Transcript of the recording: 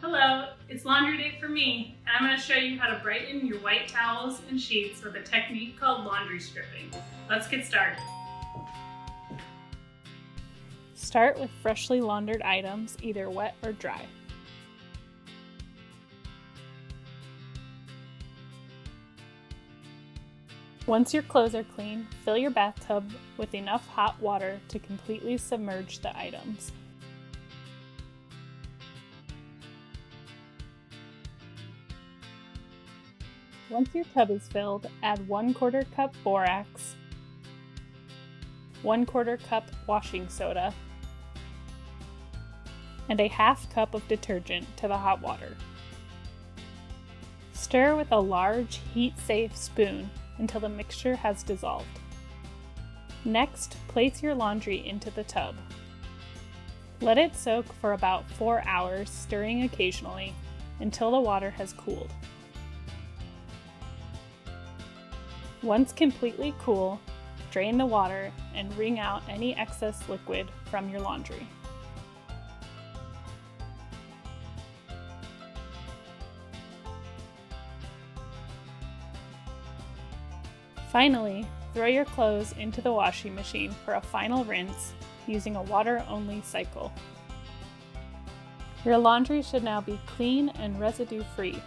Hello, it's laundry day for me, and I'm going to show you how to brighten your white towels and sheets with a technique called laundry stripping. Let's get started. Start with freshly laundered items, either wet or dry. Once your clothes are clean, fill your bathtub with enough hot water to completely submerge the items. Once your tub is filled, add 1/4 cup borax, 1/4 cup washing soda, and a 1/2 cup of detergent to the hot water. Stir with a large, heat-safe spoon until the mixture has dissolved. Next, place your laundry into the tub. Let it soak for about 4 hours, stirring occasionally, until the water has cooled. Once completely cool, drain the water and wring out any excess liquid from your laundry. Finally, throw your clothes into the washing machine for a final rinse using a water-only cycle. Your laundry should now be clean and residue-free.